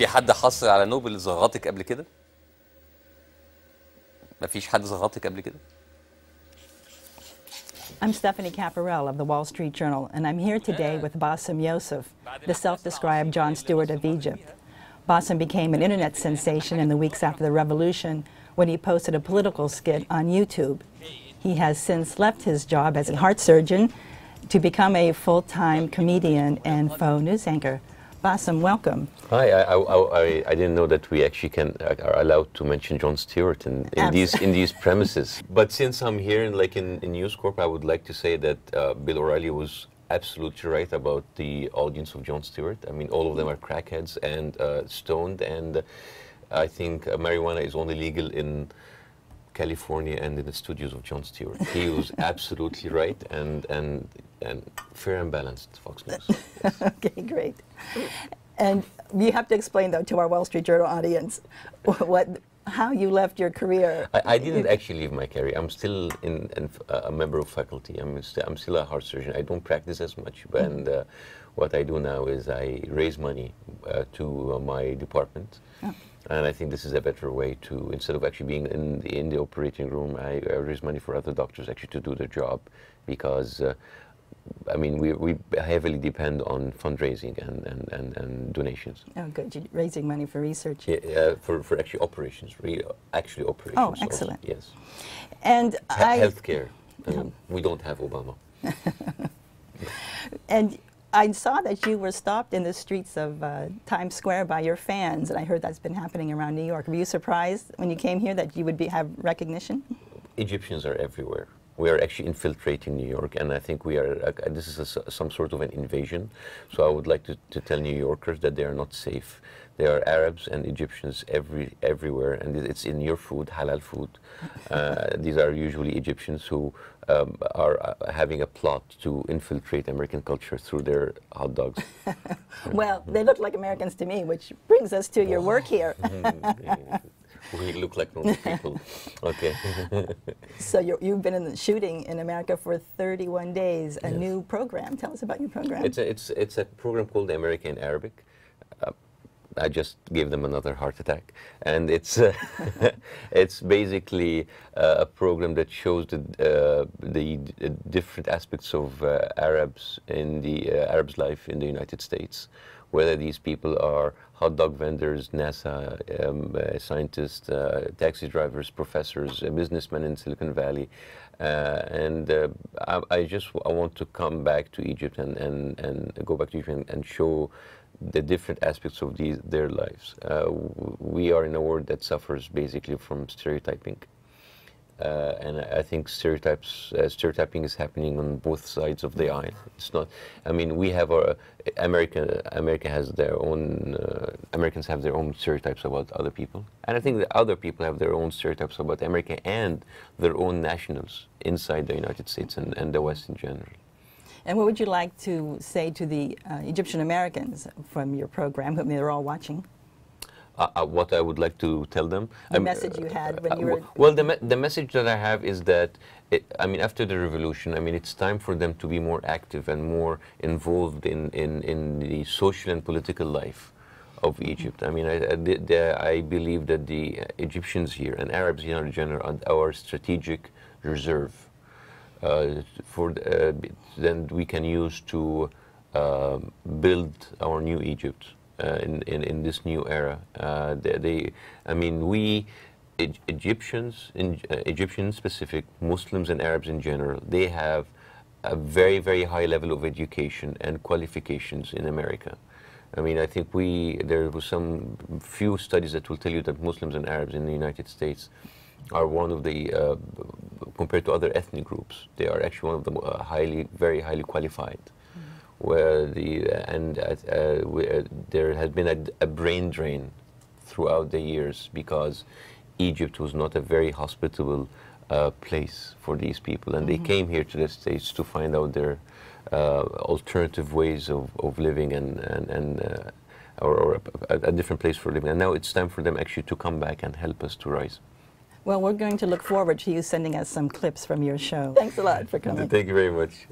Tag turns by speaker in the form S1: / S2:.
S1: في حد حصل على نوبل زغطك قبل كده؟ مفيش حد زغطك قبل كده؟
S2: I'm Stephanie Caparel of the Wall Street Journal, and I'm here today with Bassem Youssef, the self-described Jon Stewart of Egypt. Bassem became an internet sensation in the weeks after the revolution when he posted a political skit on YouTube. He has since left his job as a heart surgeon to become a full-time comedian and faux news anchor. Bassem, welcome.
S3: Hi, I didn't know that we actually are allowed to mention Jon Stewart in these premises. But since I'm here in News Corp, I would like to say that Bill O'Reilly was absolutely right about the audience of Jon Stewart. I mean, all of them are crackheads and stoned, and I think marijuana is only legal in California and in the studios of Jon Stewart. He was absolutely right and fair and balanced, Fox News. Yes.
S2: Okay, great. And you have to explain, though, to our Wall Street Journal audience how you left your career.
S3: I didn't actually leave my career. I'm still a member of faculty. I'm still a heart surgeon. I don't practice as much, and what I do now is I raise money to my department. Oh. And I think this is a better way to, instead of actually being in the operating room, I raise money for other doctors actually to do their job, because I mean, we heavily depend on fundraising and donations.
S2: Oh, good. You're raising money for research.
S3: Yeah, for actually operations, actually operations.
S2: Oh, excellent.
S3: Also, yes.
S2: And
S3: healthcare. I mean, we don't have Obama.
S2: And I saw that you were stopped in the streets of Times Square by your fans, and I heard that's been happening around New York. Were you surprised when you came here that you would have recognition?
S3: Egyptians are everywhere. We are actually infiltrating New York, and I think we are. This is some sort of an invasion. So I would like to tell New Yorkers that they are not safe. There are Arabs and Egyptians everywhere, and it's in your food, halal food. These are usually Egyptians who are having a plot to infiltrate American culture through their hot dogs.
S2: Well, they look like Americans to me, which brings us to your work here.
S3: We look like normal people. Okay.
S2: So you've been in the shooting in America for 31 days, a new program. Tell us about your program.
S3: It's a program called America in Arabic. I just gave them another heart attack, and it's it's basically a program that shows the different aspects of Arabs in the Arabs' life in the United States, whether these people are hot dog vendors, NASA scientists, taxi drivers, professors, businessmen in Silicon Valley, and I want to come back to Egypt and go back to Egypt and show the different aspects of their lives. We are in a world that suffers basically from stereotyping. And I think stereotyping is happening on both sides of the aisle. It's not. I mean, we have America has their own. Americans have their own stereotypes about other people, and I think that other people have their own stereotypes about America and their own nationals inside the United States and the West in general.
S2: And what would you like to say to the Egyptian Americans from your program, whom they're all watching?
S3: What I would like to tell them.
S2: The message you had when you were...
S3: Well, the message that I have is that, I mean, after the revolution, I mean, it's time for them to be more active and more involved in the social and political life of Egypt. I mean, I believe that the Egyptians here and Arabs here in general are our strategic reserve. Then we can use to build our new Egypt in this new era. I mean, we Egyptians, Egyptians specific, Muslims and Arabs in general, they have a very, very high level of education and qualifications in America. I mean, I think there was some few studies that will tell you that Muslims and Arabs in the United States are one of the, compared to other ethnic groups, they are actually one of the very highly qualified. Where there has been a brain drain throughout the years because Egypt was not a very hospitable place for these people, and they came here to the States to find out their alternative ways of living or a different place for living. And now it's time for them actually to come back and help us to rise.
S2: Well, we're going to look forward to you sending us some clips from your show. Thanks a lot for coming.
S3: Thank you very much.